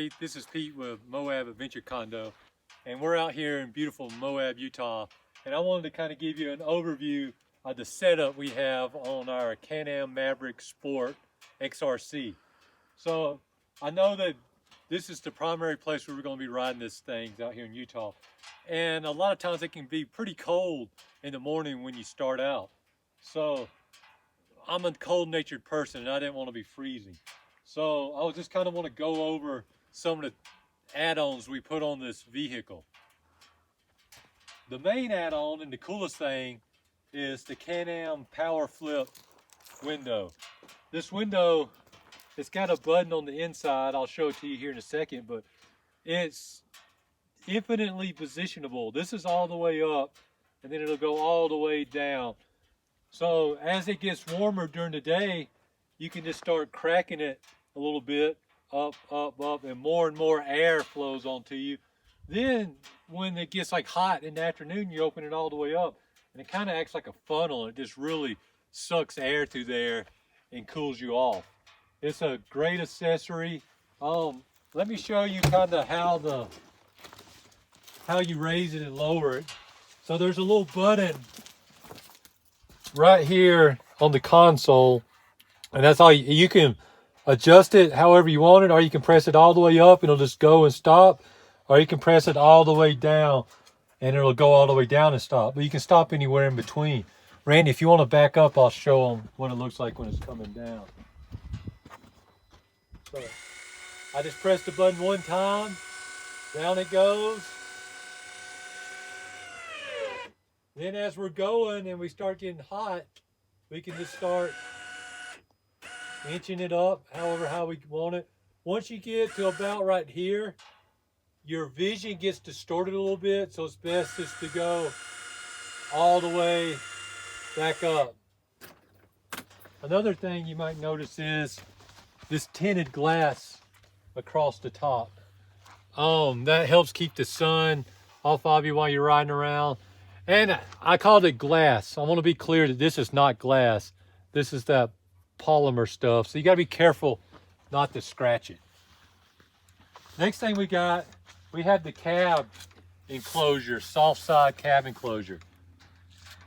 Pete. This is Pete with Moab Adventure Condo, and we're out here in beautiful Moab, Utah. And I wanted to kind of give you an overview of the setup we have on our Can-Am Maverick Sport XRC. So I know that this is the primary place where we're going to be riding this thing out here in Utah. And a lot of times it can be pretty cold in the morning when you start out. So I'm a cold-natured person and I didn't want to be freezing. So I just kind of want to go over some of the add-ons we put on this vehicle. The main add-on and the coolest thing is the Can-Am Powerflip window. This window, it's got a button on the inside. I'll show it to you here in a second, but it's infinitely positionable. This is all the way up and then it'll go all the way down. So as it gets warmer during the day, you can just start cracking it a little bit, up, and more air flows onto you. Then when it gets like hot in the afternoon, you open it all the way up and it kind of acts like a funnel. It just really sucks air through there and cools you off. It's a great accessory. Let me show you kind of how you raise it and lower it. So there's a little button right here on the console, and that's all you can adjust it however you want it, or you can press it all the way up and it'll just go and stop, or you can press it all the way down and it'll go all the way down and stop. But you can stop anywhere in between. Randy, if you want to back up, I'll show them what it looks like when it's coming down. So I just press the button one time, down it goes. Then as we're going and we start getting hot, we can just start inching it up how we want it. Once you get to about right here, your vision gets distorted a little bit, so it's best just to go all the way back up. Another thing you might notice is this tinted glass across the top. That helps keep the sun off of you while you're riding around. And I called it glass. I want to be clear that this is not glass. This is that polymer stuff. So you got to be careful not to scratch it. Next thing we have the cab enclosure, soft side cab enclosure.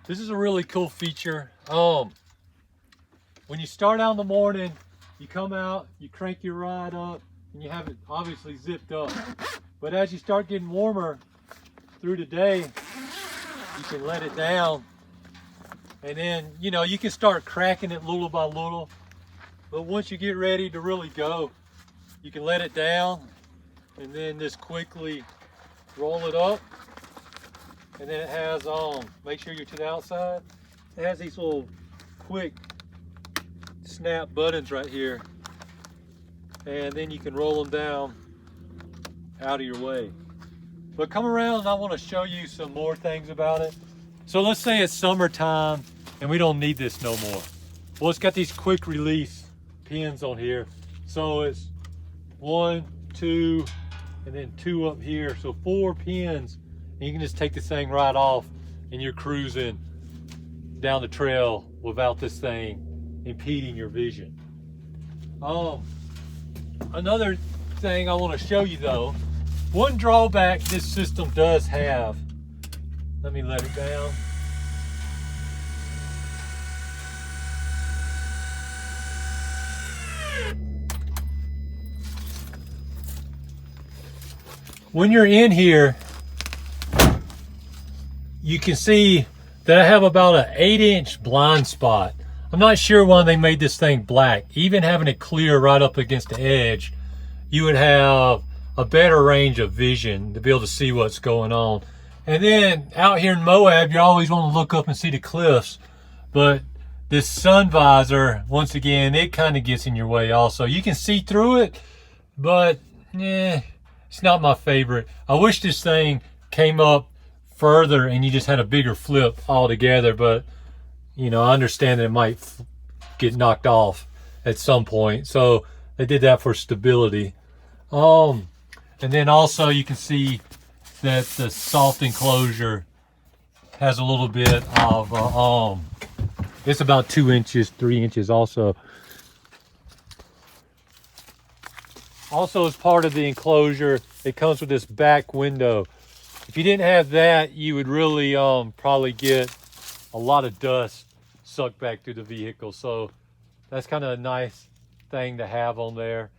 This is a really cool feature. When you start out in the morning, you come out, you crank your ride up, and you have it obviously zipped up. But as you start getting warmer through the day, you can let it down, and then you can start cracking it little by little. But once you get ready to really go, you can let it down and then just quickly roll it up. And then it has make sure you're to the outside, it has these little quick snap buttons right here, and then you can roll them down out of your way. But come around and I want to show you some more things about it. So let's say it's summertime and we don't need this no more. Well, it's got these quick release pins on here. So it's 1, 2, and then 2 up here. So 4 pins, and you can just take this thing right off and you're cruising down the trail without this thing impeding your vision. Another thing I want to show you though, one drawback this system does have, let me let it down. When you're in here, you can see that I have about an 8-inch blind spot. I'm not sure why they made this thing black. Even having it clear right up against the edge, you would have a better range of vision to be able to see what's going on. And then out here in Moab, you always want to look up and see the cliffs, but this sun visor, once again, it kind of gets in your way also. You can see through it, but it's not my favorite. I wish this thing came up further and you just had a bigger flip altogether, but I understand that it might get knocked off at some point, so they did that for stability. And then also you can see that the soft enclosure has a little bit of it's about 2 inches, 3 inches also. Also, as part of the enclosure, it comes with this back window. If you didn't have that, you would really probably get a lot of dust sucked back through the vehicle. So that's kind of a nice thing to have on there.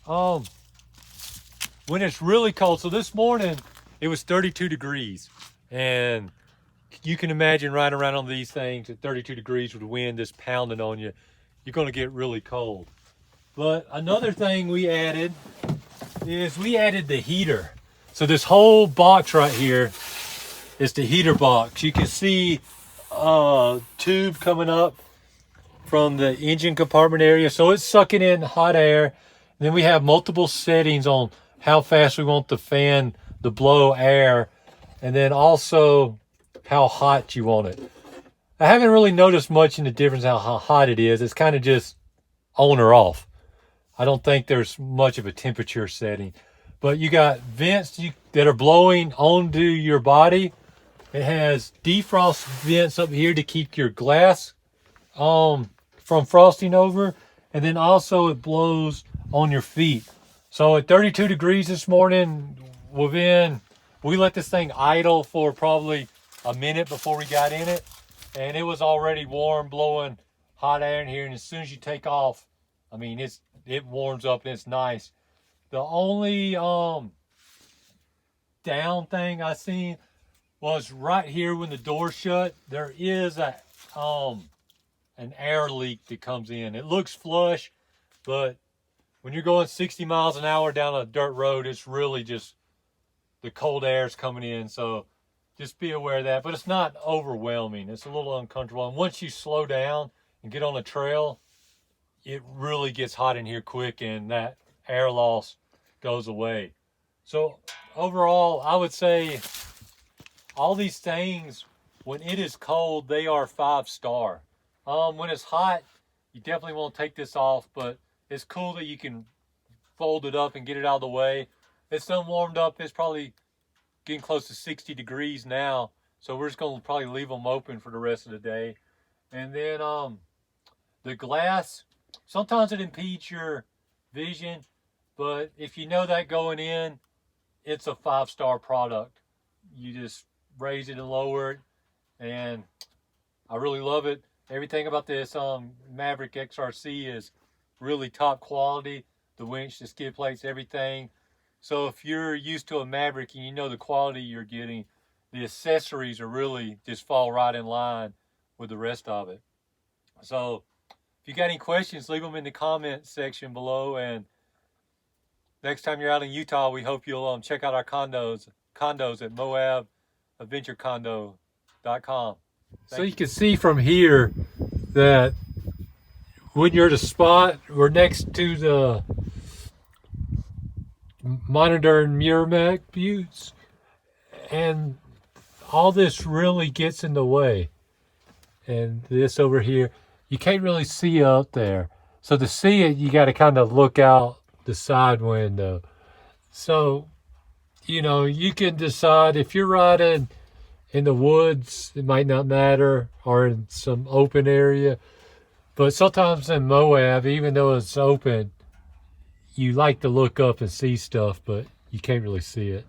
When it's really cold, so this morning it was 32 degrees, and you can imagine riding around on these things at 32 degrees with the wind just pounding on you, you're going to get really cold. But another thing we added is we added the heater. So this whole box right here is the heater box. You can see a tube coming up from the engine compartment area, so it's sucking in hot air. And then we have multiple settings on how fast we want the fan to blow air, and then also how hot you want it. I haven't really noticed much in the difference how hot it is. It's kind of just on or off. I don't think there's much of a temperature setting. But you got vents that are blowing onto your body. It has defrost vents up here to keep your glass from frosting over. And then also it blows on your feet. So at 32 degrees this morning, we let this thing idle for probably a minute before we got in it. And it was already warm, blowing hot air in here. And as soon as you take off, I mean, it warms up and it's nice. The only down thing I seen was right here when the door shut. There is an air leak that comes in. It looks flush, but when you're going 60 miles an hour down a dirt road, it's really just the cold air is coming in. So just be aware of that. But it's not overwhelming. It's a little uncomfortable. And once you slow down and get on the trail, it really gets hot in here quick, and that air loss goes away. So overall, I would say all these things, when it is cold, they are 5-star. When it's hot, you definitely won't take this off, but it's cool that you can fold it up and get it out of the way. It's done warmed up. It's probably getting close to 60 degrees now, so we're just going to probably leave them open for the rest of the day. And then the glass, sometimes it impedes your vision, but if you know that going in, it's a 5-star product. You just raise it and lower it, and I really love it. Everything about this Maverick XRC is really top quality. The winch, the skid plates, everything. So if you're used to a Maverick and you know the quality you're getting, the accessories are really just fall right in line with the rest of it. So if you got any questions, leave them in the comment section below. And next time you're out in Utah, we hope you'll check out our condos at moabadventurecondo.com. So you can see from here that when you're at a spot, we're next to the Monitor and Merrimack buttes, and all this really gets in the way. And this over here, you can't really see up there. So to see it, you got to kind of look out the side window. So, you know, you can decide if you're riding in the woods, it might not matter, or in some open area. But sometimes in Moab, even though it's open, you like to look up and see stuff, but you can't really see it.